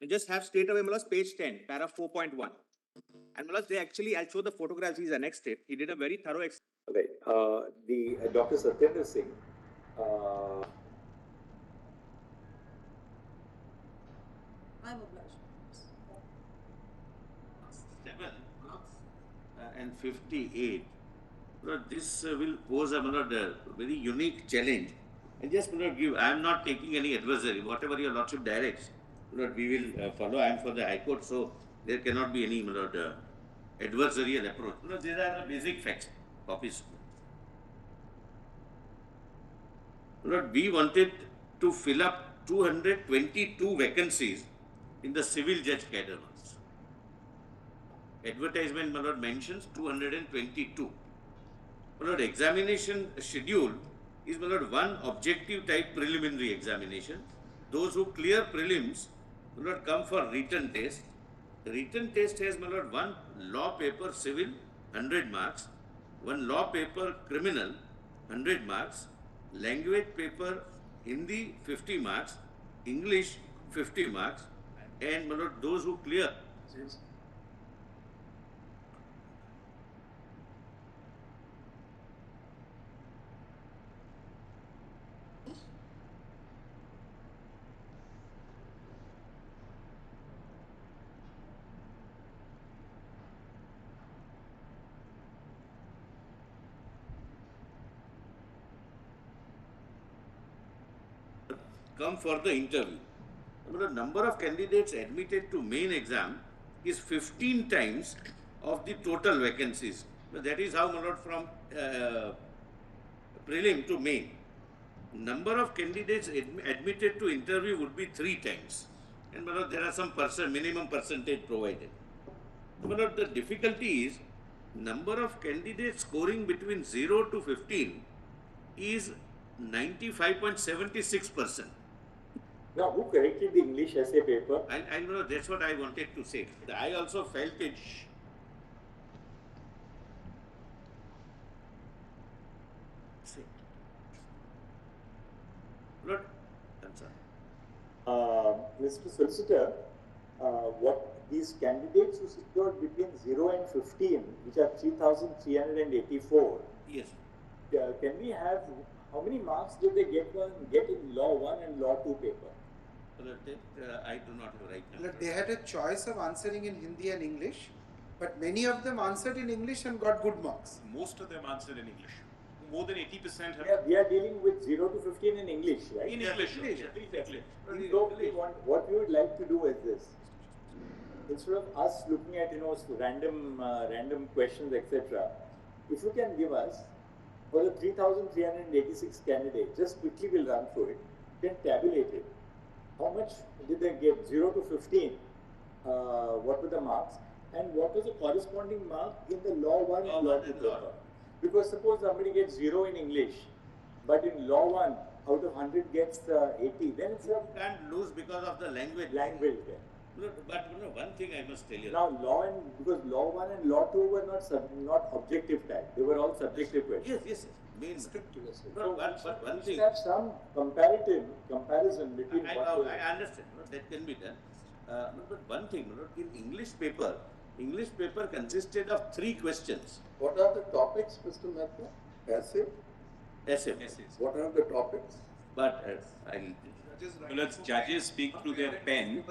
And just have straight away, Malas, page 10, para 4.1. And Malas, they actually, I'll show the photographs, he's annexed it. He did a very thorough Right. The Dr. Satyendra Singh. I'm obliged. 7 and 58. This will pose a very unique challenge. And just give, I am not taking any adversary. Whatever your Lordship directs, we will follow. I am for the High Court, so there cannot be any adversarial approach. These are the basic facts. Copies. We wanted to fill up 222 vacancies in the civil judge cadre. Advertisement mentions 222. Examination schedule is one objective type preliminary examination. Those who clear prelims come for written test. The written test has one law paper civil 100 marks, one law paper criminal 100 marks, language paper Hindi 50 marks, English 50 marks, and those who clear. Come for the interview. The number of candidates admitted to main exam is 15 times of the total vacancies. That is how from prelim to main. Number of candidates admitted to interview would be 3 times. And there are some minimum percentage provided. The difficulty is number of candidates scoring between 0 to 15 is 95.76%. Now, who corrected the English essay paper? I know, that's what I wanted to say. I also felt it. Lord, I'm sorry. Mr. Solicitor, what these candidates who secured between 0 and 15, which are 3,384. Yes. Can we have, how many marks did they get in Law 1 and Law 2 paper? I do not know right now. They had a choice of answering in Hindi and English, but many of them answered in English and got good marks. Most of them answered in English. More than 80% have. Yeah, we are dealing with 0 to 15 in English, right? In English. Exactly. So what we would like to do is this. Instead of us looking at random questions, etc., if you can give us for the 3,386 candidates, just quickly we'll run through it, then tabulate it. How much did they get? 0 to 15. What were the marks? And what was the corresponding mark in the Law 1 and Law 2 paper? Because suppose somebody gets 0 in English, but in Law 1, out of 100 gets 80, then it's you can't lose because of the language. But one thing I must tell you. Now, because Law 1 and Law 2 were not objective type, they were all subjective questions. Yes. But one thing. Have some comparison between I understand. That can be done. But one thing, in English paper consisted of 3 questions. What are the topics, Mr. Mehta? Essay. What are the topics? But Let's judges speak through their pen.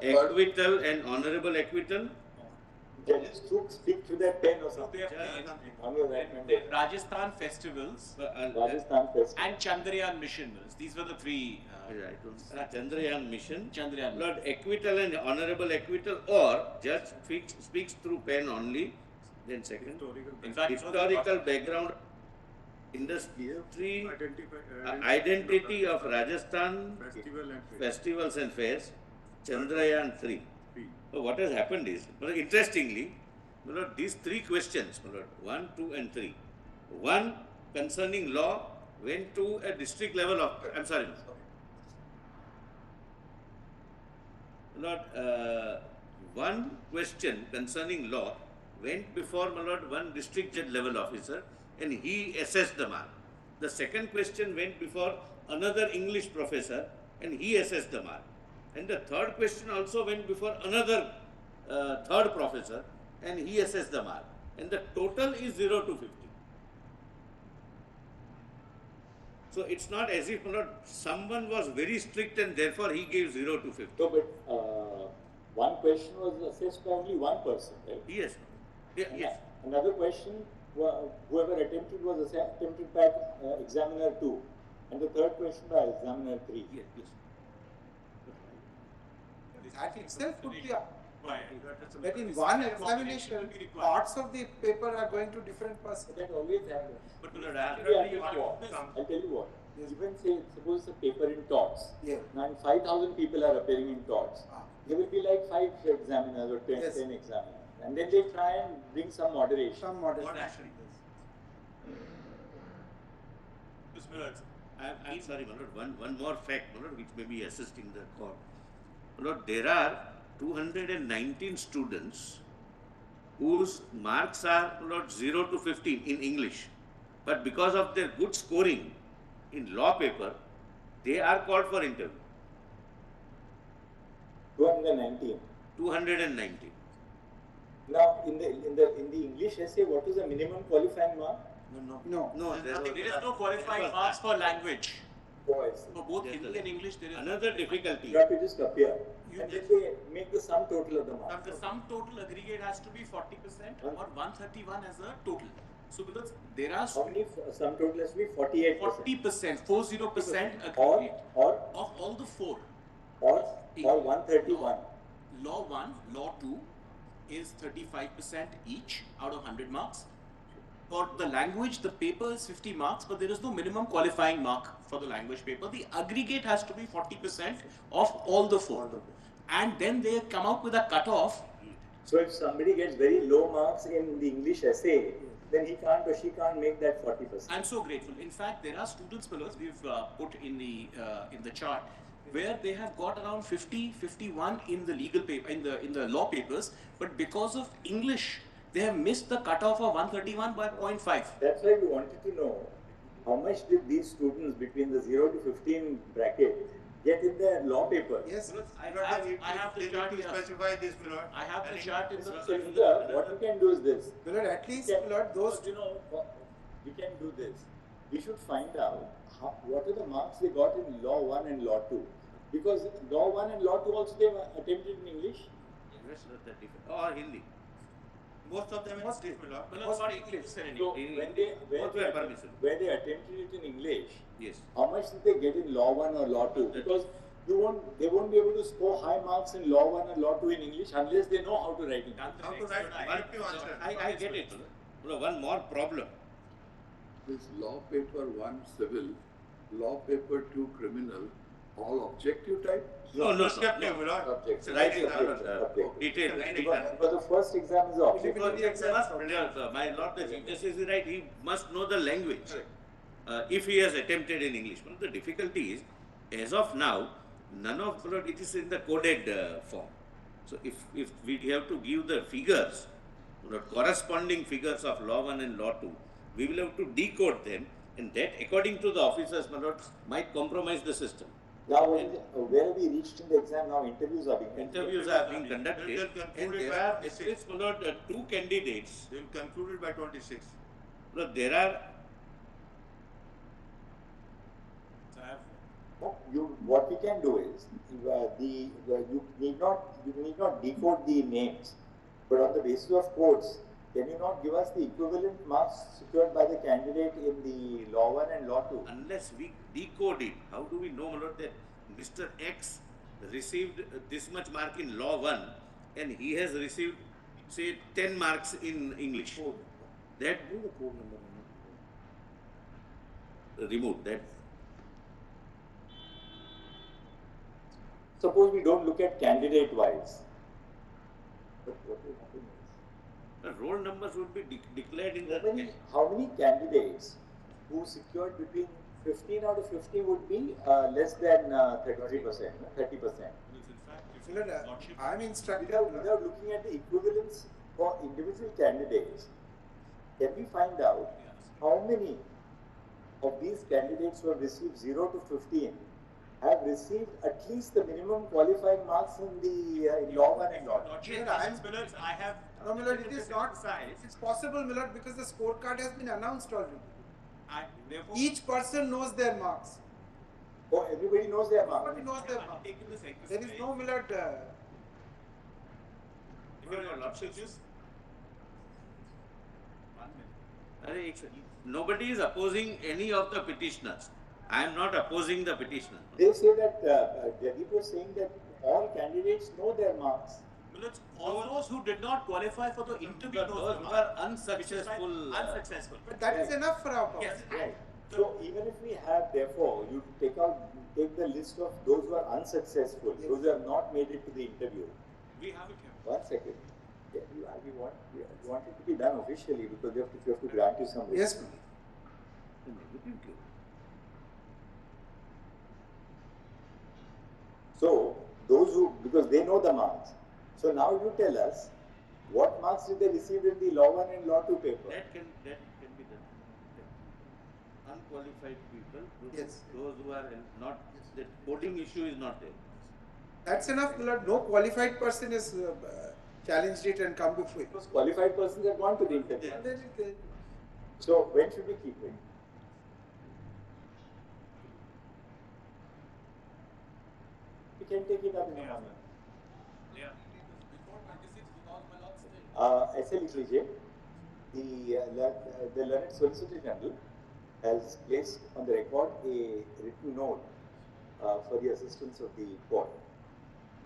Acquittal and honorable acquittal. Judges speak through their pen or something. Rajasthan festivals and Chandrayaan mission. These were the 3. Chandrayaan mission. Lord, acquittal and honorable acquittal, or judge speaks through pen only. Then second, historical background, industry, identity of Rajasthan, festivals and fairs, Chandrayaan 3. So what has happened is, interestingly, these 3 questions, 1, 2 and 3. 1 concerning law went to a district level of, one question concerning law went before one district judge level officer and he assessed the mark. The second question went before another English professor and he assessed the mark. And the third question also went before another third professor, and he assessed the mark. And the total is 0 to 50. So it's not as if someone was very strict and therefore he gave 0 to 50. So, but one question was assessed by only one person, right? Yes. Yeah, And yes. Another question, whoever attempted was attempted by examiner 2, and the third question by examiner 3. Yes, yes. That itself would be that in This one kind of examination, combination will be required. parts of the paper are going to different persons. That always happens. But I'll tell you what. Yes. Even say, suppose it's a paper in torts. Yeah. And 5,000 people are appearing in torts. There will be like 5 examiners or 10, Yes. 10 examiners. And then they try and bring some moderation. Some moderation. I'm sorry, Manoj, one more fact, Manoj, which may be assisting the court. Manoj, there are 219 students whose marks are Manoj, 0 to 15 in English. But because of their good scoring in law paper, they are called for interview. 219. 219. Now, in the English essay, what is the minimum qualifying mark? No. No, There is no qualifying marks for language. Oh, I see. For both Yes, Hindi sir. and English, there is Another difficulty. You have to just appear. You And then just- they make the sum total of the Now, marks. the sum total aggregate has to be 40% or 131 as a total. So because there are How many sum total has to be 48%? 40%, 40% Or, aggregate or, of all the four. or 131. Law 1, Law 2 is 35% each out of 100 marks. For the language, the paper is 50 marks, but there is no minimum qualifying mark for the language paper. The aggregate has to be 40% of all the four. And then they come out with a cutoff. So if somebody gets very low marks in the English essay, then he can't or she can't make that 40%. I'm so grateful. In fact, there are students, fellows, we've put in the chart, where they have got around 50, 51 in the legal paper, in the law papers, but because of English, they have missed the cutoff of 131 by 0.5. That's why we wanted to know how much did these students between the 0 to 15 bracket get in their law paper. Yes. I have the chart here. Specify this, my lord. I have the chart in So the. Indra, what we can do is this. My lord, at least, Can- my lord, those you know, we can do this. We should find out what are the marks they got in Law 1 and Law 2. Because Law 1 and Law 2 also they were attempted in English. Or Hindi. Most of them in Most- English, my lord. Well, it's not English. So In- when they both were permissible. where they attempted it in English, Yes. how much did they get in Law 1 or Law 2? Because they won't be able to score high marks in Law 1 and Law 2 in English unless they know how to write it. How to write descriptive answer. I get it. One more problem. This law paper 1 civil, law paper 2 criminal, all objective type? No. Descriptive, my lord. Objective. Right, Objective. detail. But the first exam is objective. My lord, the Chief Justice is right. He must know the language. If he has attempted in English. One of the difficulty is, as of now, none of it is in the coded form. So if we have to give the figures, corresponding figures of Law 1 and Law 2, we will have to decode them, and that, according to the officers, might compromise the system. Now, where have we reached in the exam? Now interviews are being conducted. Interviews are being conducted, They will and conclude it there by are 26. at least two candidates. They will conclude it by 26. There are What we can do is you need not decode the names, but on the basis of codes, can you not give us the equivalent marks secured by the candidate in the Law 1 and Law 2? unless we decode it, how do we know, my lord, that Mr. X received this much mark in Law 1 and he has received, say, 10 marks in English? That remove that. Suppose we don't look at candidate wise. What will happen is, The roll numbers would be declared in how many candidates who secured between 15 out of 50 would be less than 33%, 30%? my lord, I'm instructed. Without looking at the equivalence for individual candidates, can we find out how many of these candidates who have received 0 to 15 have received at least the minimum qualifying marks in the in law 1 and law 2. Lordship, Millard, I have. No, Millard, it is not. Precise. It's possible, Millard, because the scorecard has been announced already. Therefore, Each person knows their marks. Oh, everybody knows their marks. Everybody knows their I've marks. taken this exercise. There is no, Millard. Your Lordship, just 1 minute. Nobody is opposing any of the petitioners. I am not opposing the petitioner. They say that Jagdeep was saying that all candidates know their marks. Millard, all those who did not qualify for the interview, Those who are unsuccessful. unsuccessful. But that is enough for our purpose. Yes. Right. So even if we have, therefore, you take the list of those who are unsuccessful, Yes. those who have not made it to the interview. We have it here. 1 second. Yeah, we want it to be done officially because we have to grant you some. Yes, relief. Millard. So those who, because they know the marks. So now you tell us what marks did they receive in the law 1 and law 2 paper? That can be done. Unqualified people, Yes. those who are not, the coding issue is not there. That's enough, Millard. No qualified person has challenged it and come before it. Those qualified persons have gone to the interview. And then it- So when should we keep it? We can take it up in a moment. ऐसे लिख लीजिए, the learned Solicitor General has placed on the record a written note for the assistance of the court.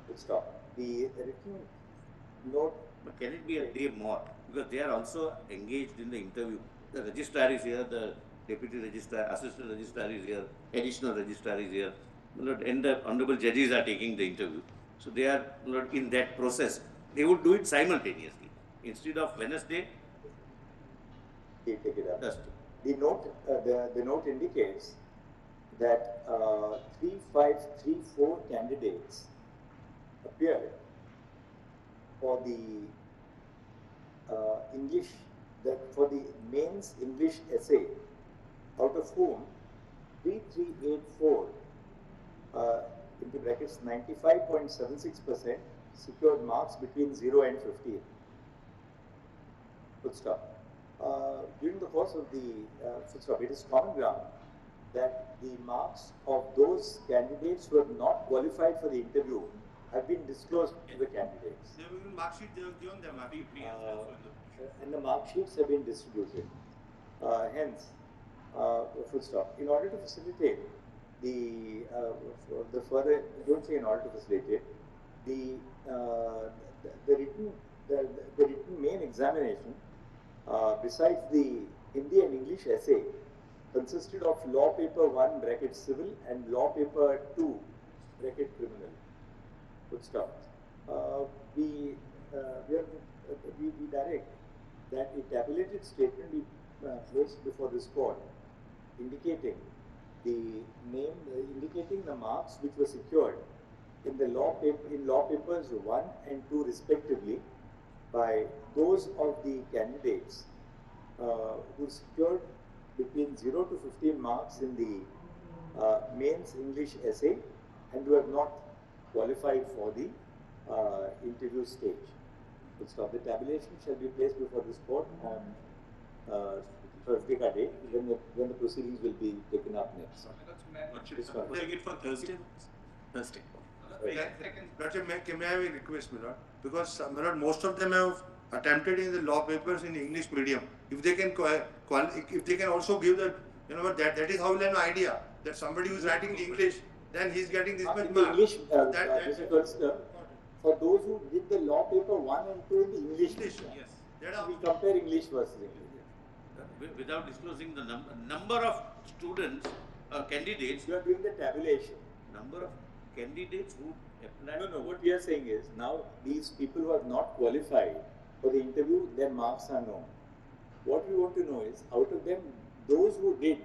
Full stop. The written note. But can it be a day more? Because they are also engaged in the interview. The registrar is here, the deputy registrar, assistant registrar is here, additional registrar is here. And the honorable judges are taking the interview. So they are in that process. They would do it simultaneously. Instead of Wednesday, Take it up. Thursday. The note indicates that 3534 candidates appeared for the for the mains English essay, out of whom 3384 into brackets 95.76% secured marks between 0 and 15. Full stop. During the course of the full stop, it is common ground that the marks of those candidates who have not qualified for the interview have been disclosed to the candidates. They will mark sheet they have given them. And the mark sheets have been distributed. Hence, full stop. In order to facilitate the further, don't say in order to facilitate, the written main examination, besides the Hindi and English essay, consisted of law paper 1 bracket civil and law paper 2 bracket criminal. Full stop. We direct that a tabulated statement be placed before this court, indicating indicating the marks which were secured in the law papers 1 and 2 respectively by those of the candidates who secured between 0 to 15 marks in the mains English essay and who have not qualified for the interview stage. So the tabulation shall be placed before this court on Thursday ka day when the proceedings will be taken up next. Take it for Thursday. Thursday. May I have a request, Milord? Because Milord, most of them have attempted in the law papers in English medium. If they can if they can also give that, that is how we'll have an idea that somebody who is writing the English, then he's getting this much In the mark. English, Mr. Consider, for those who did the law paper 1 and 2 in the English medium, Yes. That are, we compare English versus English. Without disclosing the number of students, candidates, You are doing the tabulation. number of candidates who applied. No, what we are saying is now these people who have not qualified for the interview, their marks are known. What we want to know is out of them, those who did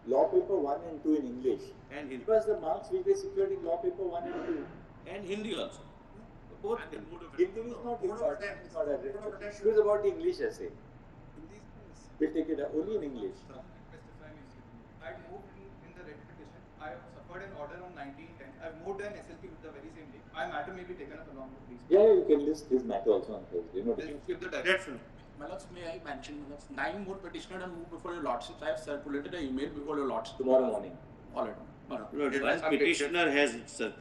law paper 1 and 2 in English, And Hindi. give us the marks which they secured in law paper 1 and 2. And Hindi also. Both can. Hindi is not important. It's not a issue is about the English essay. We'll take it only in English. I moved in the writ petition. I suffered an order on 19 I've moved an SLP with the very same day. My matter may be taken up along with these. Yeah, you can list this matter also on Thursday. No, Give the direct. Definitely. My lords, may I mention, my lords, 9 more petitioners are moved before your lordships. I have circulated an email before your lordships. tomorrow morning. All right. All right. My lord, one petitioner has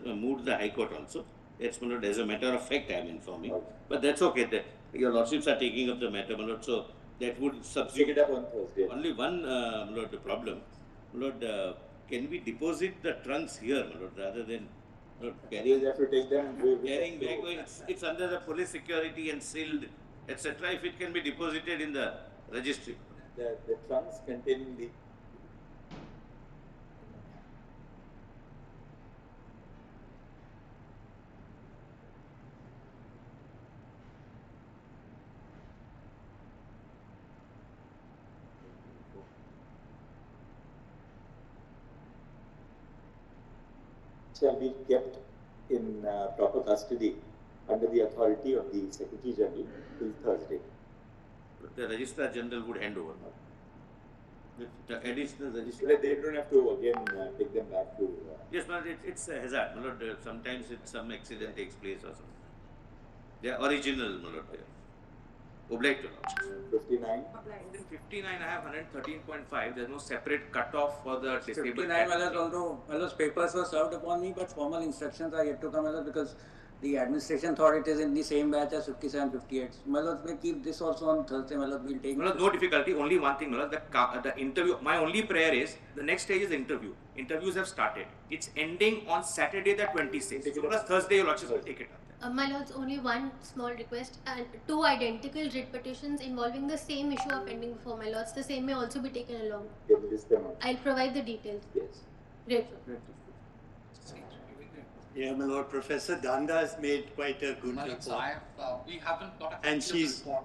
moved the High Court also. That's my lord, as a matter of fact, I am informing. Okay. But that's okay. Your lordships are taking up the matter, my lord. So that would Take it substitute up on Thursday. only one, my lord, problem. My lord, can we deposit the trunks here, my lord, rather than my lord, You have to take them. carrying back? It's under the police security and sealed, etc. If it can be deposited in the registry. The trunks containing the. Shall be kept in proper custody under the authority of the Secretary General till Thursday. The Registrar General would hand over. The additional registrar. They don't have to again take them back to. Yes, but it's a hazard, my lord. Sometimes some accident takes place or something. They are original, my lord. Obliged to lodge. 59. In 59, I have 113.5. There's no separate cutoff for the disabled. 59 although papers were served upon me, but formal instructions are yet to come because the administration thought it is in the same batch as 57, 58. May keep this also on Thursday. We'll take. No difficulty. Only one thing, the interview. My only prayer is the next stage is the interview. Interviews have started. It's ending on Saturday the 26th. So Thursday your lordship will take it up. My lords, only one small request. And 2 identical writ petitions involving the same issue are pending before my lords. The same may also be taken along. Can you list them out? I'll provide the details. Yes. Grateful. Yeah, my lord, Professor Danda has made quite a good report. We haven't got a And she's report.